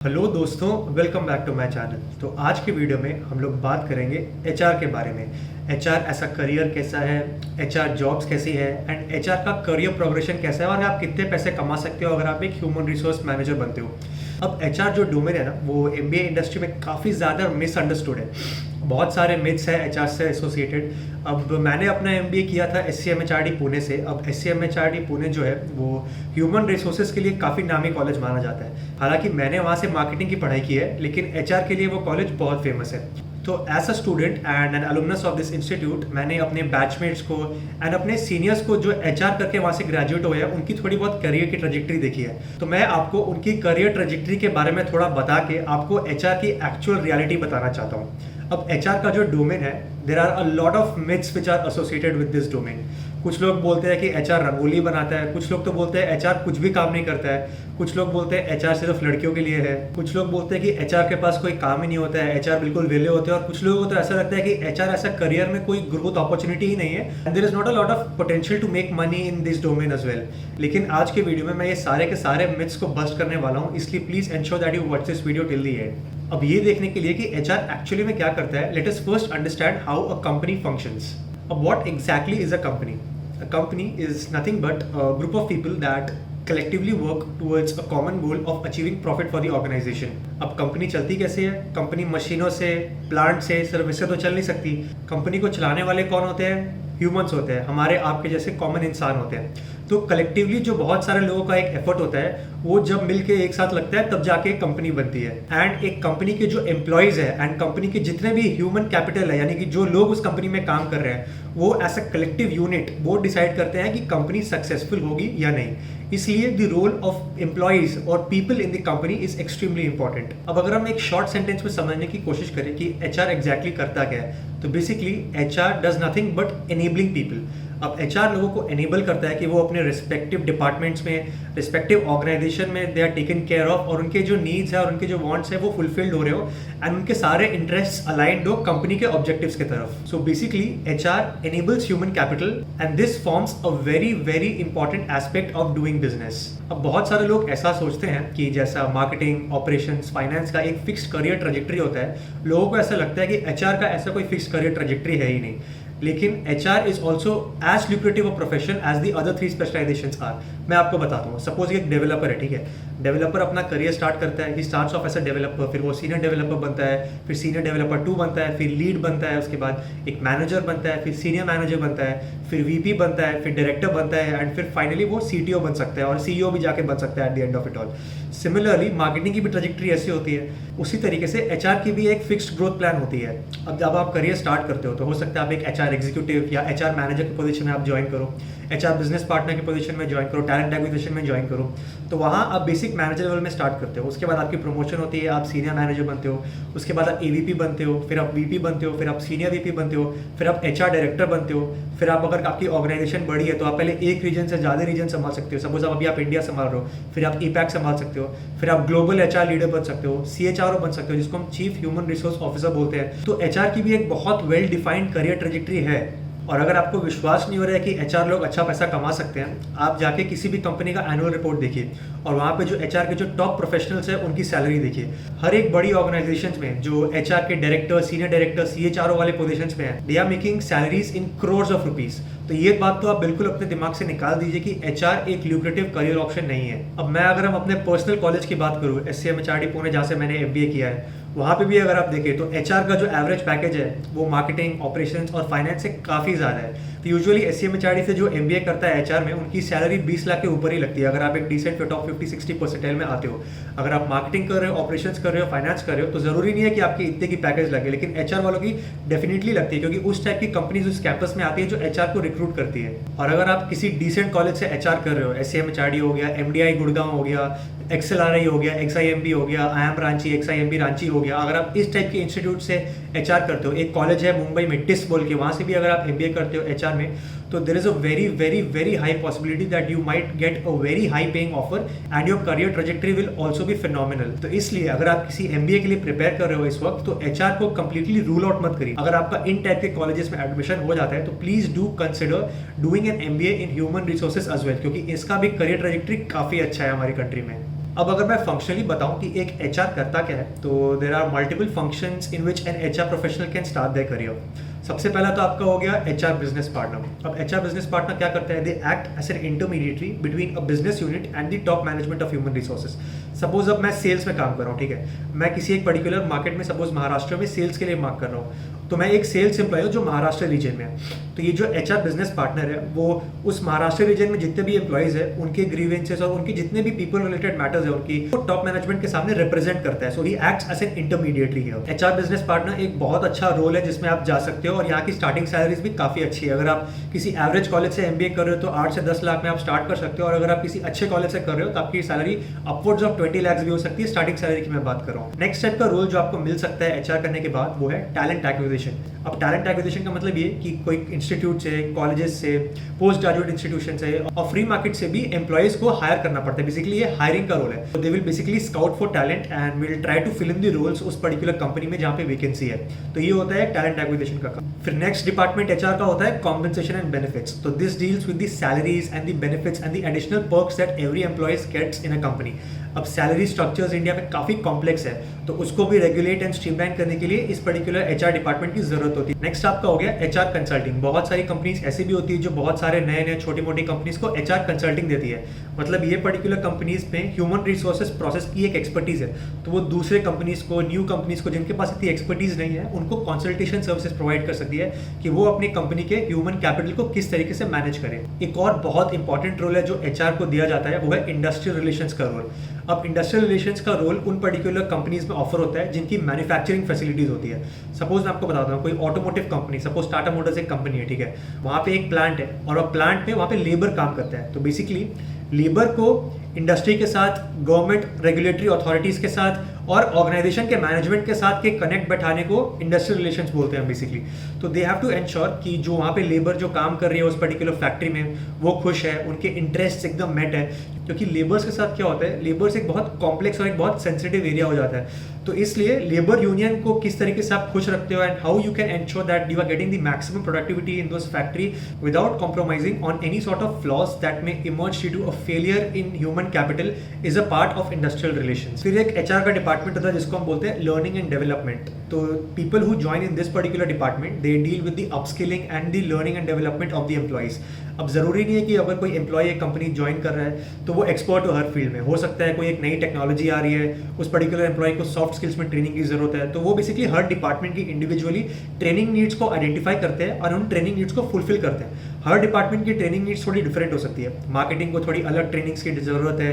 Hello दोस्तों, welcome back to my channel. तो आज की वीडियो में हम लोग बात करेंगे एचआर के बारे में। एचआर ऐसा करियर कैसा है, एचआर जॉब्स कैसी है एंड एचआर का करियर प्रोग्रेशन कैसा है और आप कितने पैसे कमा सकते हो अगर आप एक ह्यूमन रिसोर्स मैनेजर बनते हो। अब एचआर जो डोमेन है ना, वो एमबीए इंडस्ट्री में काफ़ी ज़्यादा मिसअंडरस्टूड है। बहुत सारे मिथ्स हैं एचआर से एसोसिएटेड। अब मैंने अपना एमबीए किया था एससीएमएचआरडी पुणे से। अब एससीएमएचआरडी पुणे जो है वो ह्यूमन रिसोर्सेज के लिए काफ़ी नामी कॉलेज माना जाता है। हालांकि मैंने वहाँ से मार्केटिंग की पढ़ाई की है, लेकिन एचआर के लिए वो कॉलेज बहुत फेमस है। तो as a student and N अलुमनस of this institute, मैंने अपने बैचमेट्स को एंड अपने सीनियर्स को जो एचआर करके वहाँ से ग्रेजुएट हुए हैं उनकी थोड़ी बहुत करियर की ट्रेजेक्ट्री देखी है। तो मैं आपको उनकी करियर ट्रेजेक्ट्री के बारे में थोड़ा बता के आपको एचआर की एक्चुअल रियलिटी बताना चाहता हूँ। अब एचआर का जो डोमेन है, there are a lot of myths which are associated with this domain. कुछ लोग बोलते हैं कि एचआर रंगोली बनाता है, कुछ लोग तो बोलते हैं एचआर कुछ भी काम नहीं करता है, कुछ लोग बोलते हैं एचआर सिर्फ लड़कियों के लिए है, कुछ लोग बोलते हैं कि एचआर के पास कोई काम ही नहीं होता है, एचआर बिल्कुल वेले होते हैं, और कुछ लोगों को तो ऐसा लगता है कि एचआर ऐसा करियर में कोई ग्रोथ अपॉर्चुनिटी ही नहीं है and there is not a lot of potential to make money in this domain as well. लेकिन आज के वीडियो में मैं ये सारे के सारे मिथ्स को बस्ट करने वाला हूँ, इसलिए please ensure that you watch this video till the end. अब ये देखने के लिए कि एचआर एक्चुअली में क्या करता है, let us first understand how a company functions. अब what exactly is a company? A company is nothing but a group of people that collectively work towards a common goal of achieving profit for the organization. अब company चलती कैसे है? Company मशीनों से, plant से, सिर्फ इससे तो चल नहीं सकती। कंपनी को चलाने वाले कौन होते हैं? ह्यूमंस होते हैं, हमारे आपके जैसे कॉमन इंसान होते हैं। तो कलेक्टिवली जो बहुत सारे लोगों का एक एफर्ट होता है, वो जब मिलके एक साथ लगता है तब जाके एक कंपनी बनती है। एंड एक कंपनी के जो एम्प्लॉयज है एंड कंपनी के जितने भी ह्यूमन कैपिटल है, यानी कि जो लोग उस कंपनी में काम कर रहे हैं, वो एज अ कलेक्टिव यूनिट वो डिसाइड करते हैं कि कंपनी सक्सेसफुल होगी या नहीं। इसलिए द रोल ऑफ एम्प्लॉयज और people in the company is extremely important. अब अगर हम एक शॉर्ट सेंटेंस में समझने की कोशिश करें कि एचआर एग्जैक्टली करता क्या है, तो basically HR does nothing but enabling people. अब एचआर लोगों को एनेबल करता है कि वो अपने रिस्पेक्टिव डिपार्टमेंट्स में, रिस्पेक्टिव ऑर्गेनाइजेशन में they are taken care of, और उनके जो नीड्स है और उनके जो वांट्स है वो फुलफिल्ड हो रहे हो एंड उनके सारे इंटरेस्ट अलाइंड हो कंपनी के ऑब्जेक्टिव्स की तरफ। So basically HR enables human capital and this forms a very very important aspect of doing business। अब बहुत सारे लोग ऐसा सोचते हैं कि जैसा मार्केटिंग, ऑपरेशंस, फाइनेंस का एक फिक्स्ड करियर ट्रेजेक्ट्री होता है, लोगों को ऐसा लगता है कि एचआर का ऐसा कोई फिक्स्ड करियर ट्रेजेक्ट्री है ही नहीं। लेकिन HR is also as lucrative a profession as the other three specialisations are. मैं आपको बताता हूँ, सपोज एक डेवलपर है, ठीक है। डेवलपर अपना करियर स्टार्ट करता है, he starts off as a developer, फिर वो सीनियर डेवलपर बनता है, फिर सीनियर डेवलपर 2 बनता है, फिर लीड बनता है, उसके बाद एक मैनेजर बनता है, फिर सीनियर मैनेजर बनता है, फिर वीपी बनता है, फिर डायरेक्टर बनता है एंड फिर फाइनली वो सीटीओ बन सकता है और सीईओ भी जाके बन सकता है at the end of it all. Similarly marketing की भी ट्रेजेक्ट्री ऐसी होती है, उसी तरीके से एचआर की भी एक फिक्स्ड ग्रोथ प्लान होती है। अब जब आप करियर स्टार्ट करते हो तो हो सकता है आप एक एचआर एग्जीक्यूटिव या एचआर मैनेजर की पोजीशन में आप ज्वाइन करो, एचआर बिजनेस पार्टनर की पोजीशन में ज्वाइन करो, टैलेंट एक्विजिशन में ज्वाइन करो। तो वहाँ आप बेसिक मैनेजर लेवल में स्टार्ट करते हो, उसके बाद आपकी प्रमोशन होती है, आप सीनियर मैनेजर बनते हो, उसके बाद आप एवीपी बनते हो, फिर आप वीपी बनते हो, फिर आप सीनियर वीपी बनते हो, फिर आप एचआर डायरेक्टर बनते हो। फिर आप अगर आपकी ऑर्गेनाइजेशन बड़ी है तो आप पहले एक रीजन से ज़्यादा रीजन संभाल सकते हो। सपोज अभी आप इंडिया संभाल रहे हो, फिर आप ईपैक संभाल सकते हो, फिर आप ग्लोबल एचआर लीडर बन सकते हो, सीएचआरओ बन सकते हो, जिसको हम चीफ ह्यूमन रिसोर्स ऑफिसर बोलते हैं। तो एचआर की भी एक बहुत वेल डिफाइंड करियर ट्रेजेक्ट्री है। और अगर आपको विश्वास नहीं हो रहा है कि एचआर लोग अच्छा पैसा कमा सकते हैं, आप जाके किसी भी कंपनी का एनुअल रिपोर्ट देखिए और वहाँ पे जो एचआर के जो टॉप प्रोफेशनल्स हैं उनकी सैलरी देखिए। हर एक बड़ी ऑर्गेनाइजेशंस में जो एचआर के डायरेक्टर, सीनियर डायरेक्टर, सीएचआरओ वाले पोजीशंस में हैं, they are making salaries in crores of rupees. तो ये बात तो आप बिल्कुल अपने दिमाग से निकाल दीजिए कि एचआर एक ल्यूक्रेटिव करियर ऑप्शन नहीं है। अब मैं अगर हम अपने पर्सनल कॉलेज की बात करूँ, एससीएमएचआरडी पुणे, जहाँ से मैंने एमबीए किया है, वहाँ पे भी अगर आप देखें तो एचआर का जो एवरेज पैकेज है वो मार्केटिंग, ऑपरेशंस और फाइनेंस से काफ़ी ज़्यादा है। तो यूजुअली एससीएमएचआरडी से जो एमबीए करता है एचआर में, उनकी सैलरी 20 लाख के ऊपर ही लगती है अगर आप एक डिसेंट टॉप 50-60 परसेंटाइल में आते हो। अगर आप मार्केटिंग कर रहे हो, ऑपरेशंस कर रहे हो, फाइनेंस कर रहे हो, तो ज़रूरी नहीं है कि आपकी इतने की पैकेज लगे, लेकिन एचआर वालों की डेफिनेटली लगती है, क्योंकि उस टाइप की कंपनीज उस कैंपस में आती है जो एचआर को रिक्रूट करती है। और अगर आप किसी डिसेंट कॉलेज से एचआर कर रहे हो, एससीएमएचआरडी हो गया, एमडीआई गुड़गांव हो गया, एक्सएलआरआई हो गया, एक्सआईएमबी हो गया, आईएम रांची, एक्सआईएमबी रांची हो गया, अगर आप इस टाइप के इंस्टीट्यूट से एचआर करते हो, एक कॉलेज है मुंबई में टिस बोल के, वहाँ से भी अगर आप एमबीए करते हो एचआर में, तो there is a very very very high possibility that you might get a very high paying offer and your career trajectory will also be phenomenal. तो इसलिए अगर आप किसी एमबीए के लिए प्रिपेयर कर रहे हो इस वक्त, तो एचआर को कंप्लीटली रूल आउट मत करिए। अगर आपका इन टाइप के कॉलेजेस में एडमिशन हो जाता है तो please do consider doing an MBA in human resources as well, क्योंकि इसका भी करियर ट्रेजेक्ट्री काफी अच्छा है हमारी कंट्री में। अब अगर मैं फंक्शनली बताऊं कि एक एचआर करता क्या है, तो there are multiple functions in which an HR professional can start their career. सबसे पहला तो आपका हो गया एचआर बिजनेस पार्टनर। अब एचआर बिजनेस पार्टनर क्या करता है, they act as an intermediary between a business unit and the top management of human resources. Suppose अब मैं सेल्स में काम कर रहा हूँ, ठीक है, मैं किसी एक पर्टिकुलर मार्केट में, सपोज महाराष्ट्र में सेल्स के लिए मार्क कर रहा हूँ, तो मैं एक सेल्स एम्प्लॉय हूँ जो महाराष्ट्र रीजन में है। तो ये जो एचआर बिजनेस पार्टनर है वो उस महाराष्ट्र रीजन में जितने भी एम्प्लॉयज है उनके ग्रीवेंसेस और उनके जितने भी पीपल रिलेटेड मैटर्स है उनकी टॉप मैनेजमेंट के सामने रिप्रेजेंट करता है। So he acts as an intermediary here. HR business partner एक बहुत अच्छा रोल है जिसमें आप जा सकते हो, और यहाँ की स्टार्टिंग सैलरीज भी काफी अच्छी है। अगर आप किसी एवरेज कॉलेज से एमबीए कर रहे हो तो 8 से 10 लाख में आप स्टार्ट कर सकते हो, और अगर आप किसी अच्छे कॉलेज से कर रहे हो तो आपकी सैलरी अपवर्ड्स ऑफ 20 लाख भी हो सकती है। स्टार्टिंग सैलरी की मैं बात कर रहा हूँ। नेक्स्ट टाइप का रोल जो आपको मिल सकता है एचआर करने के बाद वो है टैलेंट एक्विजिशन। अब टैलेंट एक्विजिशन का मतलब ये कि कोई इंस्टीट्यूट से, कॉलेजेस से, पोस्ट ग्रेजुएट इंस्टीट्यूशन से और फ्री मार्केट से भी एम्प्लॉयज को हायर करना पड़ता है। बेसिकली ये हायरिंग का रोल है। They will basically scout for talent and will try to fill in the roles उस पर्टिकुलर कंपनी में जहाँ पे वैकेंसी है। तो ये होता है टैलेंट एक्विजिशन का काम। फिर नेक्स्ट डिपार्टमेंट एचआर का होता है कॉम्पेंसेशन एंड बेनिफिट्स। तो this deals with the salaries and the benefits and the additional perks that every employees gets in a company. अब सैलरी स्ट्रक्चर्स इंडिया में काफी कॉम्प्लेक्स है, तो उसको भी रेगुलेट एंड स्ट्रीमलाइन करने के लिए इस पर्टिकुलर एचआर डिपार्टमेंट की जरूरत होती है। नेक्स्ट आपका हो गया एचआर कंसल्टिंग। बहुत सारी कंपनीज ऐसी भी होती है जो बहुत सारे नए छोटी मोटी कंपनीज को एचआर कंसल्टिंग देती है। मतलब ये पर्टिकुलर कंपनीज में ह्यूमन रिसोर्सेज प्रोसेस की एक एक्सपर्टीज है, तो वो दूसरे कंपनीज को, न्यू कंपनीज को जिनके पास इतनी एक्सपर्टीज नहीं है, उनको कंसल्टेशन सर्विसेज प्रोवाइड कर सकती है कि वो अपनी कंपनी के ह्यूमन कैपिटल को किस तरीके से मैनेज करें। एक और बहुत इंपॉर्टेंट रोल है जो एचआर को दिया जाता है, वो है इंडस्ट्रियल रिलेशंस का रोल। अब इंडस्ट्रियल रिलेशंस का रोल उन पर्टिकुलर कंपनीज में ऑफर होता है जिनकी मैन्युफैक्चरिंग फैसिलिटीज होती है। सपोज मैं आपको बताता हूँ, कोई automotive company, suppose Tata Motors एक कंपनी है, ठीक है, वहाँ पे एक प्लांट है और वो प्लांट में वहाँ पे लेबर काम करता है। तो बेसिकली लेबर को इंडस्ट्री के साथ, गवर्नमेंट रेगुलेटरी अथॉरिटीज के साथ और ऑर्गेनाइजेशन के मैनेजमेंट के साथ के कनेक्ट बैठाने को इंडस्ट्रियल रिलेशंस बोलते हैं बेसिकली। तो दे हैव टू एंश्योर कि जो वहाँ पे लेबर जो काम कर रही है उस पर्टिकुलर फैक्ट्री में वो खुश है, उनके इंटरेस्ट एकदम मेट है। क्योंकि लेबर्स के साथ क्या होता है, लेबर्स एक बहुत कॉम्प्लेक्स और एक बहुत सेंसिटिव एरिया हो जाता है। तो इसलिए लेबर यूनियन को किस तरीके से आप खुश रखते हो and how you can ensure that you are getting the maximum productivity in those factory without compromising on any sort of flaws that may emerge due to a failure in human capital is a part of industrial relations. फिर एक HR का department होता है जिसको हम बोलते हैं learning and development. तो people who join in this particular department they deal with the upskilling and the learning and development of the employees. अब जरूरी नहीं है कि अगर कोई एम्प्लॉय एक कंपनी ज्वाइन कर रहा है तो वो एक्सपर्ट हो हर फील्ड में। हो सकता है कोई एक नई टेक्नोलॉजी आ रही है, उस पर्टिकुलर एम्प्लॉय को सॉफ्ट स्किल्स में ट्रेनिंग की जरूरत है, तो वो बेसिकली हर डिपार्टमेंट की इंडिविजुअली ट्रेनिंग नीड्स को आइडेंटिफाई करते हैं और उन ट्रेनिंग नीड्स को फुलफिल करते हैं। हर डिपार्टमेंट की ट्रेनिंग नीड्स थोड़ी डिफरेंट हो सकती है। मार्केटिंग को थोड़ी अलग ट्रेनिंग्स की जरूरत है,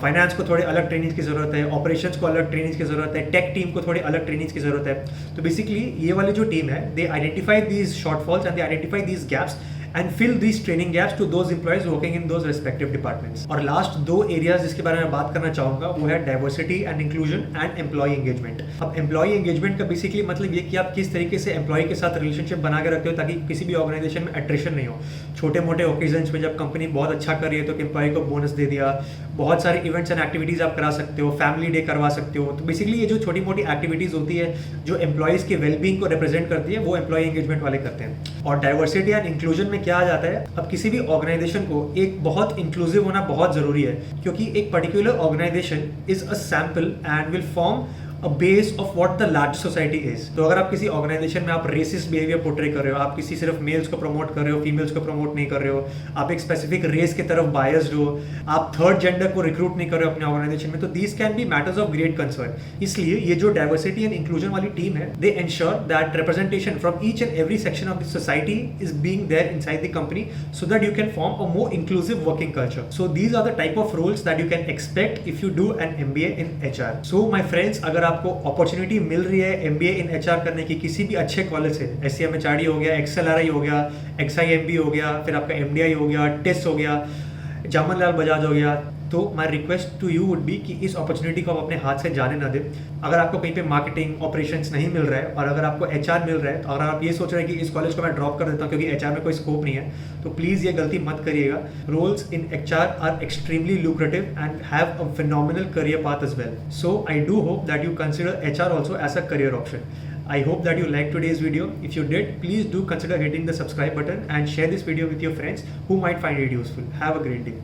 फाइनेंस को थोड़ी अलग ट्रेनिंग्स की जरूरत है, ऑपरेशंस को अलग ट्रेनिंग्स की जरूरत है, टेक टीम को थोड़ी अलग ट्रेनिंग्स की जरूरत है। तो बेसिकली ये वाली जो टीम है, they identify these shortfalls and they identify these gaps and fill these training gaps to those employees working in those respective departments. और लास्ट दो एरियाज जिसके बारे में बात करना चाहूंगा वो है diversity and inclusion and employee engagement. अब एम्प्लॉय एंगेजमेंट का बेसिकली मतलब ये कि आप किस तरीके से एम्प्लॉय के साथ रिलेशनशिप बना के रखते हो ताकि किसी भी ऑर्गेनाइजेशन में अट्रिशन नहीं हो। छोटे मोटे ओकेजन्स में जब कंपनी बहुत अच्छा कर रही है तो एम्प्लॉय को बोनस दे दिया, बहुत सारे इवेंट्स एंड एक्टिविटीज आप करा सकते हो, फैमिली डे करवा सकते हो। तो बेसिकली ये जो छोटी मोटी एक्टिविटीज होती है जो एम्प्लॉयज के वेलबींग को रिप्रेजेंट करती है वो एम्प्लॉय एंगेजमेंट वाले करते हैं। और डाइवर्सिटी एंड इंक्लूजन में क्या आ जाता है, अब किसी भी ऑर्गेनाइजेशन को एक बहुत इंक्लूसिव होना बहुत जरूरी है क्योंकि एक particular organisation is a sample and will form a base of what the large society is। तो अगर आप किसी ऑर्गेनाइजेशन में आप रेसिस्ट बिहेवियर पोर्ट्रे कर रहे हो, आप किसी सिर्फ मेल्स को प्रमोट कर रहे हो, फीमेल्स को प्रमोट नहीं कर रहे हो, आप एक स्पेसिफिक रेस की तरफ बायस्ड हो, आप थर्ड जेंडर को रिक्रूट नहीं कर रहे हो अपने ऑर्गेनाइजेशन में, तो these can be matters of great concern. इसलिए ये जो डाइवर्सिटी एंड इंक्लूजन वाली टीम है, they ensure that representation from each and every section of the society is being there inside the company so that you can form a more inclusive working culture. So these are the type of roles that you can expect if you do an MBA in HR। So my friends, अगर आपको opportunity मिल रही है MBA in HR करने की किसी भी अच्छे college से, SCMHRD हो गया, XLRI हो गया, XIMB हो गया, फिर आपका MDI हो गया, TISS हो गया, जामनलाल बजाज हो गया, तो my request to you would be कि इस अपॉर्चुनिटी को आप अपने हाथ से जाने ना दें। अगर आपको कहीं पे मार्केटिंग ऑपरेशंस नहीं मिल रहा है और अगर आपको HR मिल रहा है और अगर आप ये सोच रहे हैं कि इस कॉलेज को मैं ड्रॉप कर देता हूँ क्योंकि HR में कोई स्कोप नहीं है, तो प्लीज़ ये गलती मत करिएगा। Roles in HR are extremely lucrative and have a phenomenal career path as well. So I do hope that you consider HR also as a career option. I hope that you liked today's video. If you did, please do consider hitting the subscribe button and share this video with your friends who might find it useful. Have a great day.